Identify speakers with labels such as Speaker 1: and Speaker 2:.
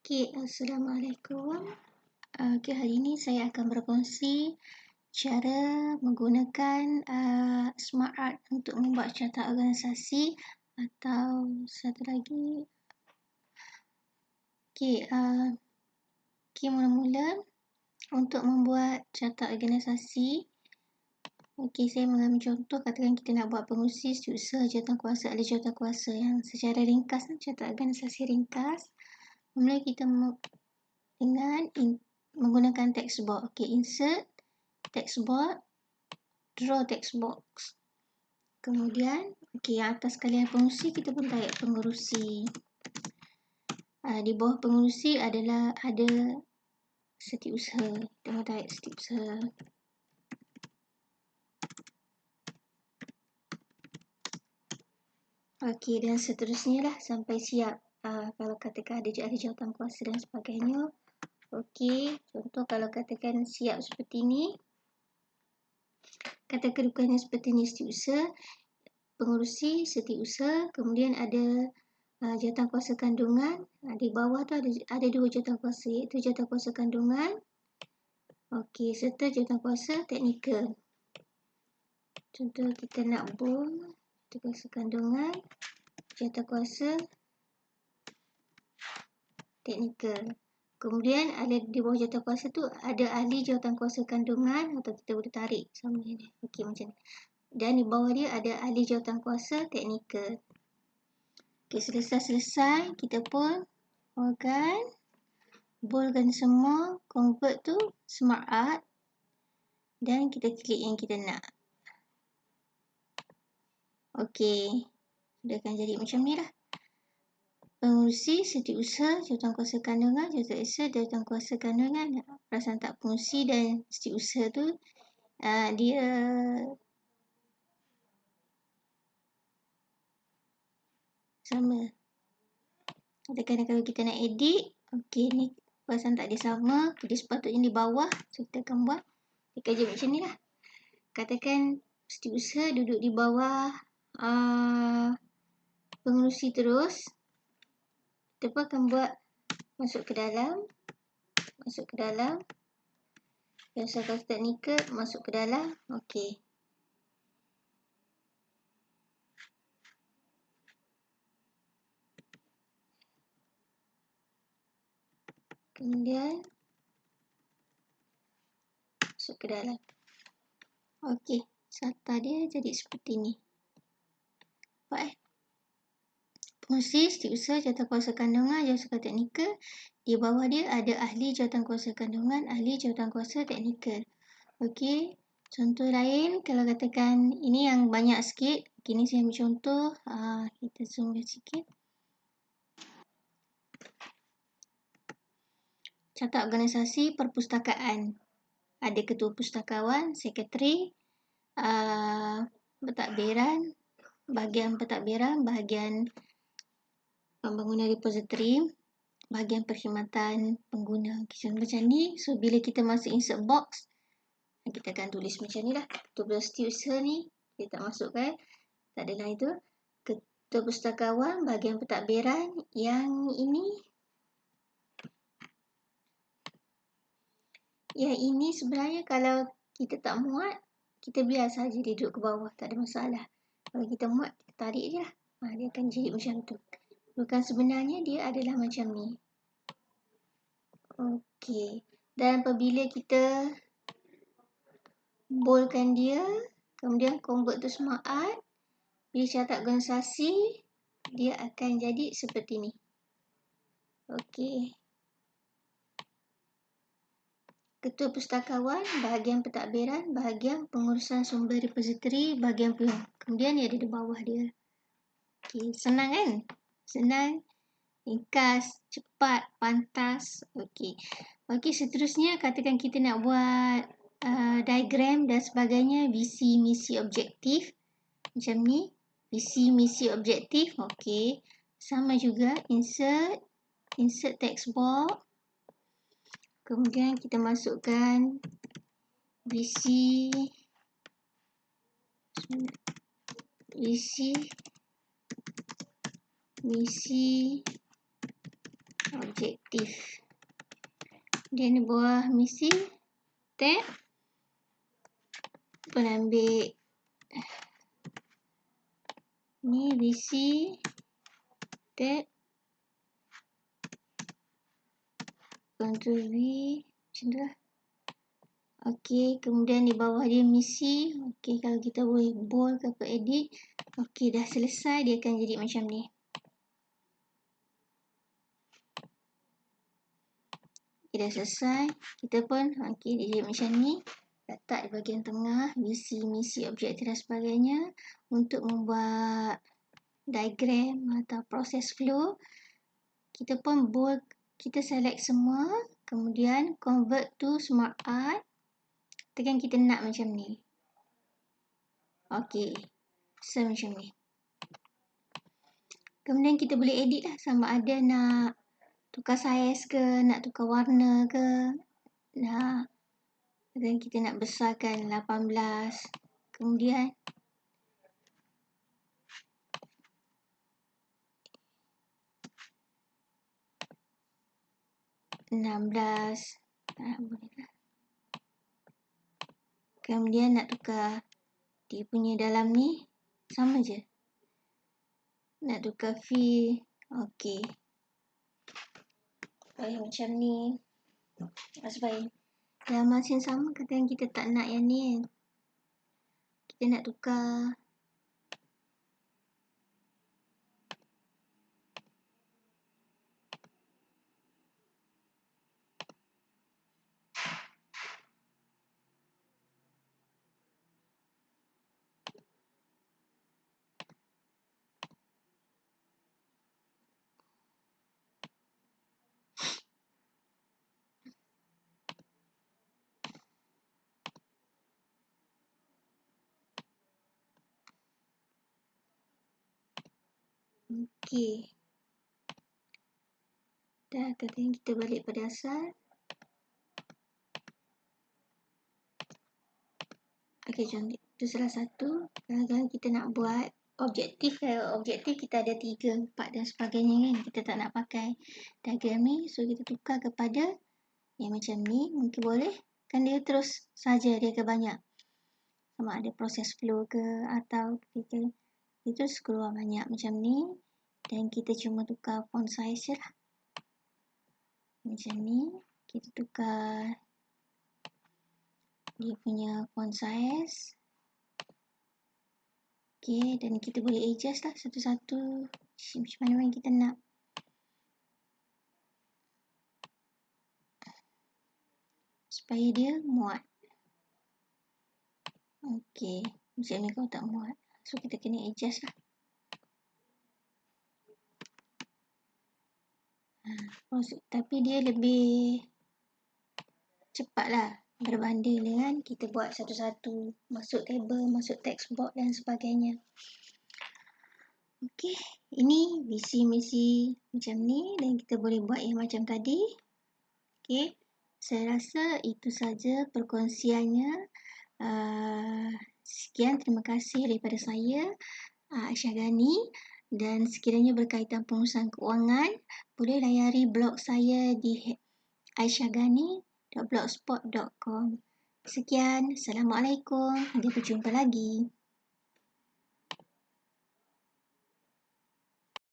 Speaker 1: Okey, Assalamualaikum. Hari ini saya akan berkongsi cara menggunakan Smart Art untuk membuat carta organisasi atau satu lagi. Mula-mula untuk membuat carta organisasi. Saya mengambil contoh, katakan kita nak buat pengurusi, setiausaha, jawatankuasa, ahli jawatankuasa yang secara ringkas, carta organisasi ringkas. Mula kita dengan menggunakan text box. Insert text box, draw text box. Kemudian, yang atas kalian pengurusi, kita pun tarik pengurusi. Di bawah pengurusi ada setiausaha. Kita pun tarik setiausaha. Dan seterusnya lah sampai siap. Kalau katakan ada jawatankuasa dan sebagainya. Contoh kalau katakan siap seperti ini. Kata kedudukannya seperti ini, setiausaha, pengurusi, setiausaha, kemudian ada jawatankuasa kandungan. Di bawah tu ada dua jawatankuasa, iaitu jawatankuasa kandungan, serta jawatankuasa teknikal. Contoh kita nak bold, jawatankuasa kandungan, jawatankuasa teknikal. Kemudian ada di bawah jawatankuasa tu ada ahli jawatankuasa kandungan, atau kita boleh tarik sama ni. Macam ni. Dan di bawah dia ada ahli jawatankuasa teknikal. Selesai, kita pun boldkan semua, convert tu Smart Art, dan kita klik yang kita nak. Dia akan jadi macam ni lah. Pengurusi, setiausaha, jawatankuasa kandungan, jawatankuasa kandungan. Perasan tak, pengurusi dan setiausaha tu dia sama. Katakan kalau kita nak edit, ni perasan tak dia sama, dia sepatutnya di bawah. So kita akan buat, dia kerja macam ni lah. Katakan setiausaha duduk di bawah pengurusi terus. Kita pun akan buat masuk ke dalam, jawatankuasa teknikal masuk ke dalam. Kemudian masuk ke dalam. Carta dia jadi seperti ni. Nampak Pengurusi, setiausaha, jawatankuasa kandungan, jawatankuasa teknikal. Di bawah dia ada ahli jawatankuasa kandungan, ahli jawatankuasa teknikal. Contoh lain, kalau katakan ini yang banyak sikit. Ni saya ambil contoh. Kita zoomkan sikit. Carta organisasi perpustakaan. Ada ketua pustakawan, sekretari, pentadbiran, bahagian pentadbiran, bahagian pembangunan repository, bahagian perkhidmatan pengguna. Macam ni. So bila kita masuk insert box, kita akan tulis macam ni lah. Ketua setiausaha ni kita tak masukkan, tak adalah itu. Ketua pustakawan, bahagian pentadbiran. Yang ini sebenarnya kalau kita tak muat, kita biar saja dia duduk ke bawah, tak ada masalah. Kalau kita muat, kita tarik je lah. Dia akan jadi macam tu. Bukan sebenarnya dia adalah macam ni. Dan apabila kita boldkan dia, kemudian convert to Smart Art, bila carta organisasi, dia akan jadi seperti ni. Ketua pustakawan, bahagian pentadbiran, bahagian pengurusan sumber repository, bahagian kemudian dia ada di bawah dia. Senang kan? Senang, ringkas, cepat, pantas. Seterusnya katakan kita nak buat diagram dan sebagainya, visi, misi, objektif. Macam ni, visi, misi, objektif. Sama juga, insert text box. Kemudian kita masukkan visi, misi, objektif. Dia ni buah misi, tab. Pun ambil ni visi, tab. Ctrl V, macam tu lah. Okey, kemudian di bawah dia misi. Okey, kalau kita boleh bold ke apa edit. Okey, dah selesai, dia akan jadi macam ni. Okay, dah selesai. Kita pun, okey, dia jadi macam ni. Letak di bahagian tengah, visi, misi, objektif dan sebagainya. Untuk membuat diagram atau proses flow, kita pun bold, kita select semua. Kemudian convert to smart art. Tekan kita nak macam ni. Okey, macam ni. Kemudian kita boleh edit lah, sama ada nak tukar saiz ke, nak tukar warna ke. Nah, dan kita nak besarkan 18. Kemudian boleh lah. Kemudian nak tukar dia punya dalam ni, sama je. Nak tukar fill, okey. Macam ni. Supaya dalam masa yang sama, kadang kita tak nak yang ni. Kita nak tukar. Okey. Dah, kadang kita balik pada asal. Okey, contoh itu salah satu. Kadang-kadang kita nak buat objektif. Objektif kita ada 3, 4 dan sebagainya kan. Kita tak nak pakai diagram ni. So, kita tukar kepada yang macam ni. Mungkin boleh. Kan dia terus saja dia ke banyak. Sama ada proses flow ke atau kita dia terus keluar banyak macam ni. Dan kita cuma tukar font size je lah. Macam ni. Kita tukar dia punya font size. Okey, dan kita boleh adjust lah satu-satu macam mana yang kita nak. Supaya dia muat. Okey, macam ni kalau tak muat. So, kita kena adjust lah. Tapi dia lebih cepat lah berbanding dengan kita buat satu-satu, masuk table, masuk text box dan sebagainya. Okey, ini visi misi macam ni dan kita boleh buat yang macam tadi. Okey, saya rasa itu saja perkongsiannya. Sekian, terima kasih daripada saya, Aisyah Ghani. Dan sekiranya berkaitan pengurusan keuangan, boleh layari blog saya di aisyahghani.blogspot.com. Sekian, Assalamualaikum. Hingga berjumpa lagi.